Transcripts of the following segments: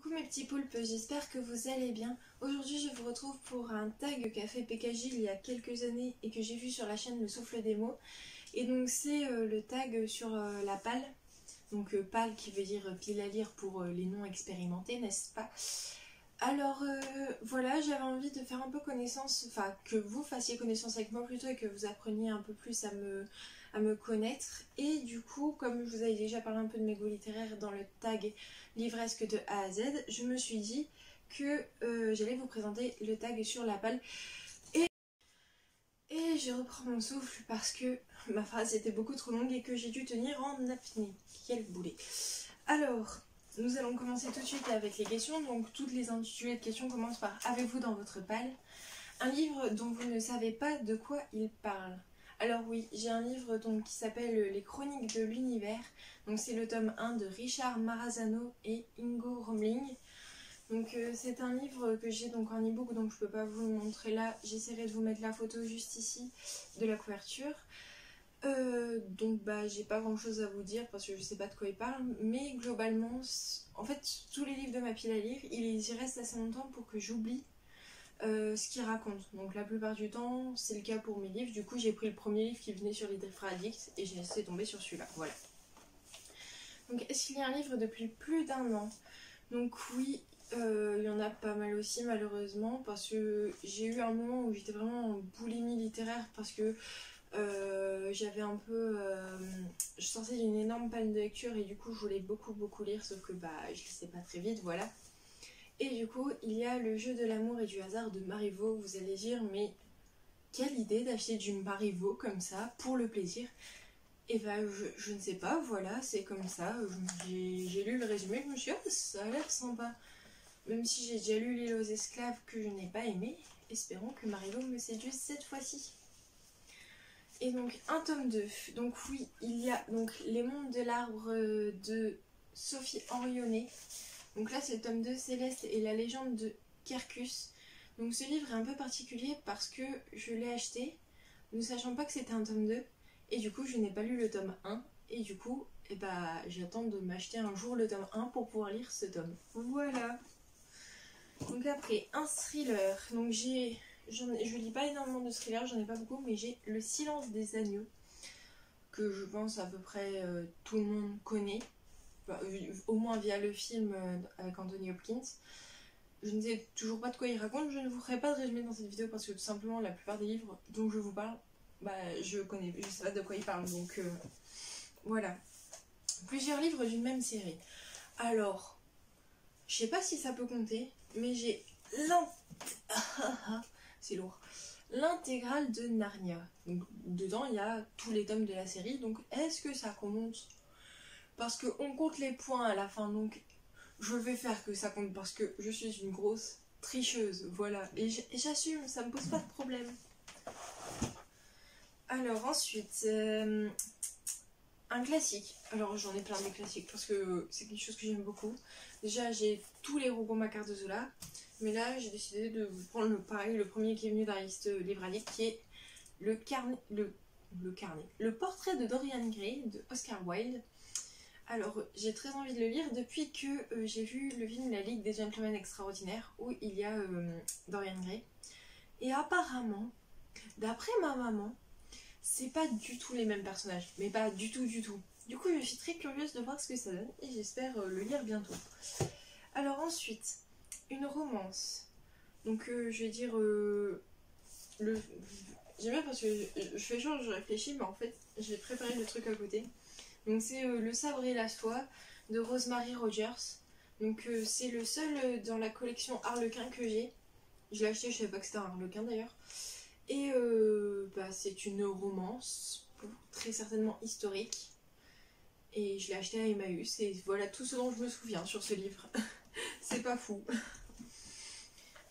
Coucou mes petits poulpes, j'espère que vous allez bien. Aujourd'hui je vous retrouve pour un tag qu'a fait PKJ il y a quelques années et que j'ai vu sur la chaîne Le Souffle des mots. Et donc c'est le tag sur la palle. Donc palle qui veut dire pile à lire pour les non expérimentés, n'est-ce pas? Alors voilà, j'avais envie de faire un peu connaissance, enfin que vous fassiez connaissance avec moi plutôt et que vous appreniez un peu plus à me connaître. Et du coup, comme je vous avais déjà parlé un peu de mes goûts littéraires dans le tag livresque de A à Z, je me suis dit que j'allais vous présenter le tag sur la palle. Et je reprends mon souffle parce que ma phrase était beaucoup trop longue et que j'ai dû tenir en apnée. Quel boulet. Alors, nous allons commencer tout de suite avec les questions. Donc toutes les intitulés de questions commencent par « Avez-vous dans votre palle un livre dont vous ne savez pas de quoi il parle ?» Alors oui, j'ai un livre donc, qui s'appelle « Les Chroniques de l'Univers ». Donc c'est le tome 1 de Richard Marazano et Ingo Romling. Donc c'est un livre que j'ai donc en e-book, donc je peux pas vous le montrer là. J'essaierai de vous mettre la photo juste ici de la couverture. Donc bah j'ai pas grand chose à vous dire parce que je sais pas de quoi il parle, mais globalement, en fait tous les livres de ma pile à lire, il y reste assez longtemps pour que j'oublie ce qu'ils racontent. Donc la plupart du temps c'est le cas pour mes livres, du coup j'ai pris le premier livre qui venait sur les livres addicts et j'ai laissé tomber sur celui-là, voilà. Donc est-ce qu'il y a un livre depuis plus d'1 an? Donc oui, il y en a pas mal aussi malheureusement parce que j'ai eu un moment où j'étais vraiment en boulimie littéraire parce que j'avais un peu... je sortais d'une énorme panne de lecture et du coup je voulais beaucoup lire sauf que bah je lisais pas très vite, voilà. Et du coup il y a Le Jeu de l'amour et du hasard de Marivaux. Vous allez dire mais quelle idée d'acheter du Marivaux comme ça pour le plaisir? Et bah je ne sais pas, voilà, c'est comme ça. J'ai lu le résumé, je me suis dit oh, ça a l'air sympa. Même si j'ai déjà lu L'île aux esclaves que je n'ai pas aimé, espérons que Marivaux me séduise cette fois-ci. Et donc un tome 2, donc oui, il y a donc Les Mondes de l'arbre de Sophie Henrionnet. Donc là c'est le tome 2, Céleste et la légende de Quercus. Donc ce livre est un peu particulier parce que je l'ai acheté ne sachant pas que c'était un tome 2 et du coup je n'ai pas lu le tome 1 et du coup j'attends de m'acheter un jour le tome 1 pour pouvoir lire ce tome. Voilà. Donc après un thriller, donc je lis pas énormément de thrillers, j'en ai pas beaucoup, mais j'ai Le Silence des agneaux, que je pense à peu près tout le monde connaît, enfin, au moins via le film avec Anthony Hopkins. Je ne sais toujours pas de quoi il raconte, je ne vous ferai pas de résumé dans cette vidéo parce que tout simplement la plupart des livres dont je vous parle, je sais pas de quoi il parle, donc voilà. Plusieurs livres d'une même série. Alors, je sais pas si ça peut compter, mais j'ai c'est lourd. L'intégrale de Narnia. Donc, dedans, il y a tous les tomes de la série. Donc, est-ce que ça compte? Parce qu'on compte les points à la fin. Donc, je vais faire que ça compte parce que je suis une grosse tricheuse. Voilà. Et j'assume, ça me pose pas de problème. Alors, ensuite, un classique. Alors, j'en ai plein de classiques parce que c'est quelque chose que j'aime beaucoup. Déjà, j'ai tous les Rougon-Macquart de Zola. Mais là, j'ai décidé de vous prendre le premier qui est venu dans la liste livralique, qui est le portrait de Dorian Gray de Oscar Wilde. Alors, j'ai très envie de le lire depuis que j'ai vu le film La Ligue des Gentlemen Extraordinaires, où il y a Dorian Gray. Et apparemment, d'après ma maman, c'est pas du tout les mêmes personnages, mais pas du tout. Du coup, je suis très curieuse de voir ce que ça donne et j'espère le lire bientôt. Alors ensuite, une romance. Donc je vais dire j'aime bien parce que je fais genre je réfléchis, mais en fait j'ai préparé le truc à côté. Donc c'est Le Sabre et la Soie de Rosemary Rogers. Donc c'est le seul dans la collection Harlequin que j'ai. Je l'ai acheté, je savais pas que c'était un Harlequin d'ailleurs. Et c'est une romance très certainement historique. Et je l'ai acheté à Emmaüs et voilà tout ce dont je me souviens sur ce livre. C'est pas fou.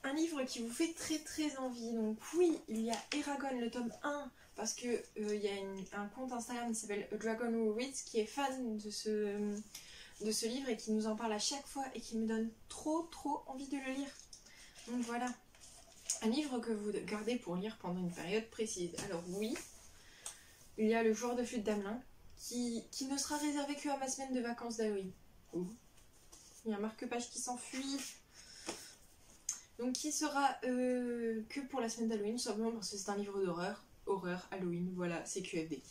Un livre qui vous fait très envie. Donc oui, il y a Eragon, le tome 1, parce que il y a un compte Instagram qui s'appelle A Dragon Who Reads qui est fan de ce livre et qui nous en parle à chaque fois et qui me donne trop envie de le lire. Donc voilà. Un livre que vous gardez pour lire pendant une période précise. Alors oui, il y a Le Joueur de flûte d'Amelin qui ne sera réservé que à ma semaine de vacances d'Halloween. Il y a un marque-page qui s'enfuit. Donc qui sera que pour la semaine d'Halloween, tout simplement parce que c'est un livre d'horreur. Horreur, Halloween, voilà, c'est QFD.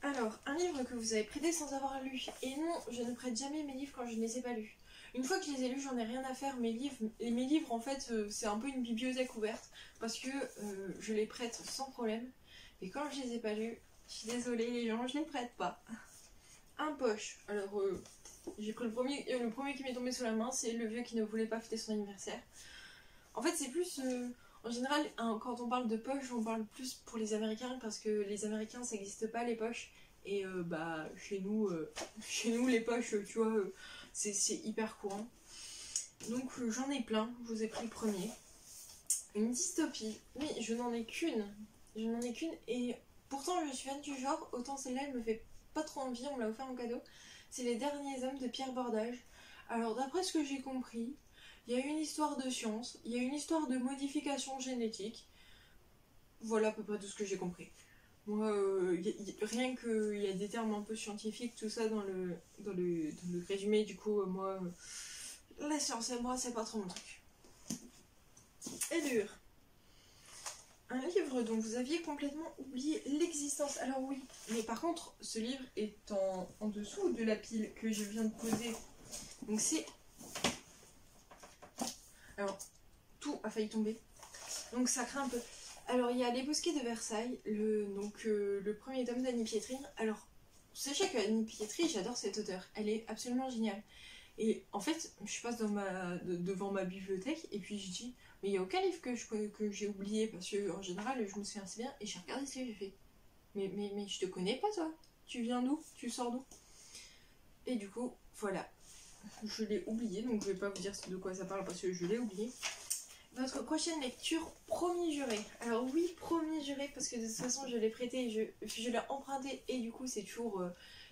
Alors, un livre que vous avez prêté sans avoir lu. Et non, je ne prête jamais mes livres quand je ne les ai pas lus. Une fois que je les ai lus, j'en ai rien à faire. Mes livres en fait, c'est un peu une bibliothèque ouverte. Parce que je les prête sans problème. Et quand je les ai pas lus, je suis désolée les gens, je les prête pas. Un poche. Alors, j'ai pris le premier qui m'est tombé sous la main, c'est Le vieux qui ne voulait pas fêter son anniversaire. En fait, c'est plus... en général, quand on parle de poche, on parle plus pour les Américains, parce que les Américains, ça n'existe pas les poches. Et chez nous, les poches, tu vois, c'est hyper courant. Donc j'en ai plein, je vous ai pris le premier. Une dystopie, oui, je n'en ai qu'une. Et pourtant je suis fan du genre, autant celle-là, elle me fait pas trop envie, on me l'a offert en cadeau. C'est Les Derniers Hommes de Pierre Bordage. Alors d'après ce que j'ai compris, il y a une histoire de science, il y a une histoire de modification génétique. Voilà à peu près tout ce que j'ai compris. Moi, rien qu'il y a des termes un peu scientifiques, tout ça dans le résumé, du coup, moi, la science et moi, c'est pas trop mon truc. Et dur. Un livre dont vous aviez complètement oublié l'existence. Alors oui, mais par contre, ce livre est en dessous de la pile que je viens de poser. Donc c'est... Alors, tout a failli tomber. Donc ça craint un peu. Alors il y a Les Bosquets de Versailles, le premier tome d'Annie Pietri. Alors, sachez que Annie Pietri, j'adore cette auteure. Elle est absolument géniale. Et en fait, je passe devant ma bibliothèque et puis je dis, mais il n'y a aucun livre que j'ai oublié, parce que en général, je me souviens assez bien, et j'ai regardé ce que j'ai fait. Mais je te connais pas, toi. Tu viens d'où? Tu sors d'où? Et du coup, voilà. Je l'ai oublié, donc je vais pas vous dire de quoi ça parle parce que je l'ai oublié. Votre prochaine lecture, Promis Juré. Alors oui, Promis Juré, parce que de toute façon, je l'ai prêté, je l'ai emprunté, et du coup, c'est toujours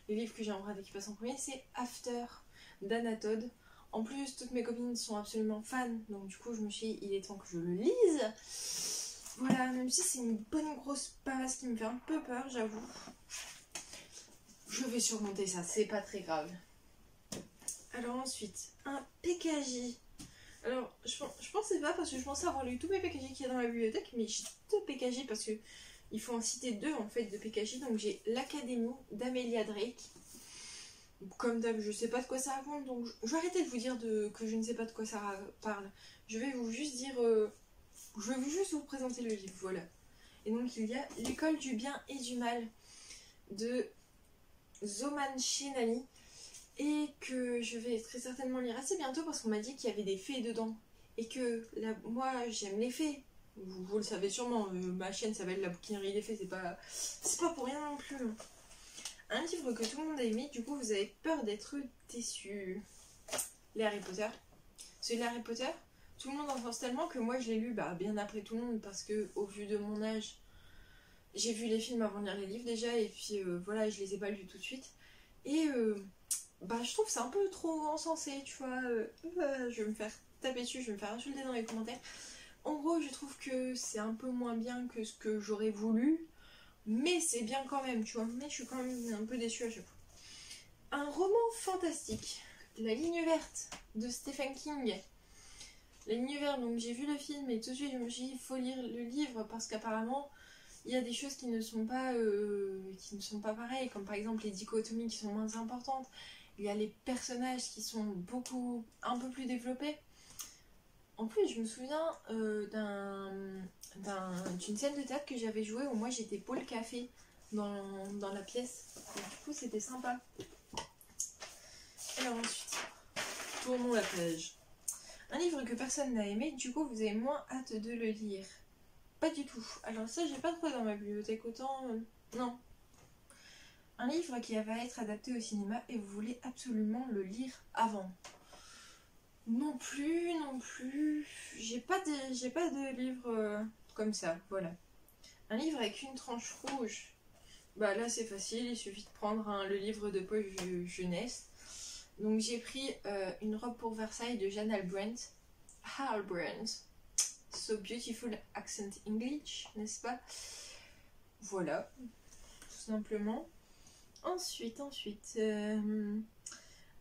les livres que j'ai empruntés qui passent en premier. C'est After d'Anna Todd. En plus, toutes mes copines sont absolument fans, donc du coup, je me suis dit, il est temps que je le lise. Voilà, même si c'est une bonne grosse passe qui me fait un peu peur, j'avoue. Je vais surmonter ça, c'est pas très grave. Alors ensuite, un PKJ. Alors, je pensais pas, parce que je pensais avoir lu tous mes PKJ qu'il y a dans la bibliothèque, mais j'ai deux PKJ parce que il faut en citer deux en fait de PKJ. Donc j'ai L'Académie d'Amelia Drake. Comme d'hab, je sais pas de quoi ça raconte, donc je vais arrêter de vous dire que je ne sais pas de quoi ça parle. Je vais vous juste dire... je vais juste vous présenter le livre, voilà. Et donc il y a L'école du bien et du mal de Zoman Shinami, et que je vais très certainement lire assez bientôt parce qu'on m'a dit qu'il y avait des fées dedans. Et que moi j'aime les fées. Vous le savez sûrement, ma chaîne s'appelle La Bouquinerie des Fées, c'est pas pour rien non plus. Un livre que tout le monde a aimé, du coup vous avez peur d'être déçu. Les Harry Potter. Celui de Harry Potter, tout le monde en pense tellement que moi je l'ai lu bien après tout le monde, parce que au vu de mon âge, j'ai vu les films avant de lire les livres déjà, et puis voilà, je les ai pas lus tout de suite. Et je trouve que c'est un peu trop encensé, tu vois. Je vais me faire taper dessus, je vais me faire insulter dans les commentaires. En gros, je trouve que c'est un peu moins bien que ce que j'aurais voulu, mais c'est bien quand même, tu vois. Mais je suis quand même un peu déçue à chaque fois. Un roman fantastique, La Ligne Verte de Stephen King. La Ligne Verte, donc j'ai vu le film et tout de suite je me suis dit il faut lire le livre parce qu'apparemment il y a des choses qui ne sont pas pareilles, comme par exemple les dichotomies qui sont moins importantes. Il y a les personnages qui sont un peu plus développés. En plus, je me souviens d'une scène de théâtre que j'avais jouée où moi j'étais Paul Café dans la pièce. Et du coup, c'était sympa. Alors ensuite, tournons la page. Un livre que personne n'a aimé, du coup vous avez moins hâte de le lire. Pas du tout. Alors ça, j'ai pas trouvé dans ma bibliothèque, autant... non. Un livre qui va être adapté au cinéma et vous voulez absolument le lire avant. Non plus. J'ai pas de livre comme ça, voilà. Un livre avec une tranche rouge. Là c'est facile, il suffit de prendre le livre de poche jeunesse. Donc j'ai pris Une robe pour Versailles de Jeanne Albrandt. So beautiful accent English, n'est-ce pas? Voilà, tout simplement. Ensuite,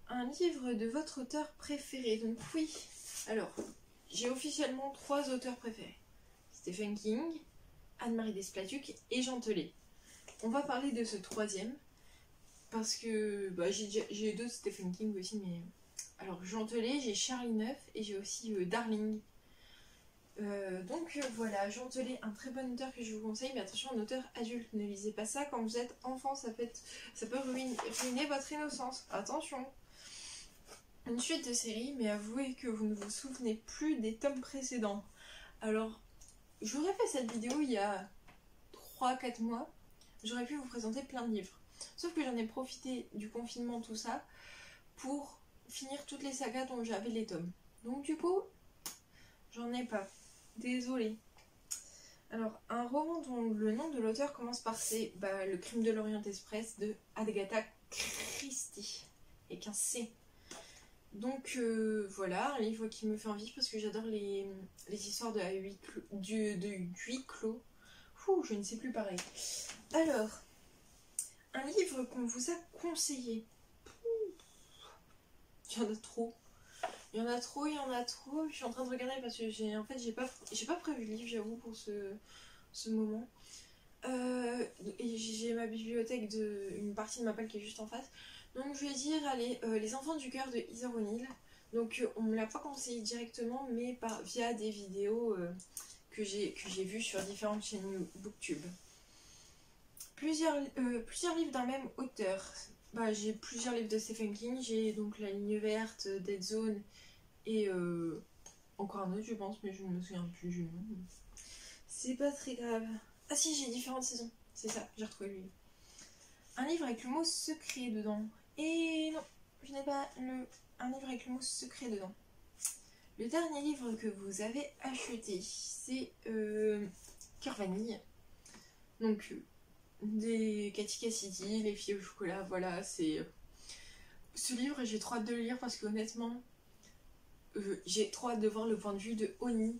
un livre de votre auteur préféré. Donc oui, alors, j'ai officiellement 3 auteurs préférés. Stephen King, Anne-Marie Desplatux et Jean Telet. On va parler de ce 3e, parce que bah, j'ai d'autres Stephen King aussi, mais... Alors, Jean Telet, j'ai Charlie Neuf et j'ai aussi Darling. Donc voilà, Jean Telet, un très bon auteur que je vous conseille, mais attention, un auteur adulte, ne lisez pas ça quand vous êtes enfant, ça peut ruiner votre innocence, attention. Une suite de séries, mais avouez que vous ne vous souvenez plus des tomes précédents. Alors, j'aurais fait cette vidéo il y a 3-4 mois, j'aurais pu vous présenter plein de livres. Sauf que j'en ai profité du confinement, tout ça, pour finir toutes les sagas dont j'avais les tomes. Donc du coup, j'en ai pas. Désolée. Alors, un roman dont le nom de l'auteur commence par C, Le Crime de l'Orient Express de Agatha Christie, et qu'un C. Donc voilà, un livre qui me fait envie parce que j'adore les histoires de huis clos. Ouh, je ne sais plus parler. Alors, un livre qu'on vous a conseillé. Il y en a trop. Il y en a trop. Je suis en train de regarder parce que j'ai pas prévu le livre, j'avoue, pour ce moment. Et j'ai ma bibliothèque une partie de ma palle qui est juste en face. Donc je vais dire, allez, Les Enfants du Cœur de Heather O'Neill. Donc on me l'a pas conseillé directement, mais via des vidéos que j'ai vues sur différentes chaînes Booktube. Plusieurs livres d'un même auteur. J'ai plusieurs livres de Stephen King. J'ai donc La Ligne Verte, Dead Zone et encore un autre, je pense, mais je ne me souviens plus du nom. C'est pas très grave. Ah si, j'ai Différentes saisons. C'est ça, j'ai retrouvé lui. Un livre avec le mot secret dedans. Et non, je n'ai pas un livre avec le mot secret dedans. Le dernier livre que vous avez acheté, c'est Cœur Vanille. Donc, des Cathy Cassidy, Les Filles au chocolat, voilà, c'est... Ce livre, j'ai trop hâte de le lire parce que honnêtement, j'ai trop hâte de voir le point de vue de Oni.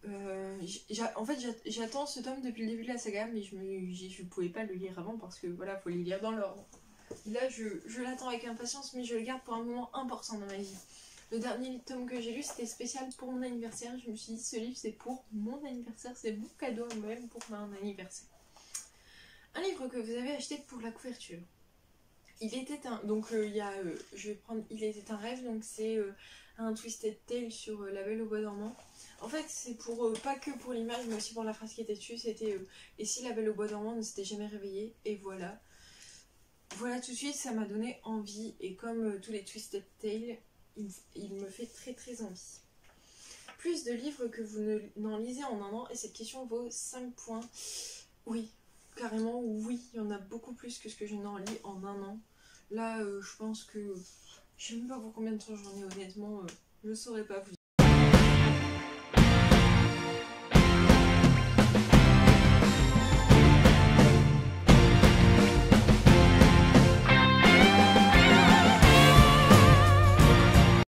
En fait, j'attends ce tome depuis le début de la saga, mais je pouvais pas le lire avant parce que voilà, faut les lire dans l'ordre. Là, je l'attends avec impatience, mais je le garde pour un moment important dans ma vie. Le dernier tome que j'ai lu, c'était spécial pour mon anniversaire. Je me suis dit, ce livre, c'est pour mon anniversaire, c'est mon cadeau à moi-même pour mon anniversaire. Un livre que vous avez acheté pour la couverture. Il était un... Donc, je vais prendre Il était un rêve, donc c'est un Twisted Tale sur La Belle au Bois dormant. En fait, c'est pour pas que pour l'image, mais aussi pour la phrase qui était dessus. C'était et si la Belle au Bois dormant ne s'était jamais réveillée. Et voilà. Voilà, tout de suite, ça m'a donné envie. Et comme tous les Twisted Tales, il me fait très très envie. Plus de livres que vous n'en lisez en un an. Et cette question vaut 5 points. Oui, carrément, oui. Il y en a beaucoup plus que ce que je n'en lis en un an. Là, je pense que... Je ne sais même pas pour combien de temps j'en ai, honnêtement. Je ne saurais pas vous dire.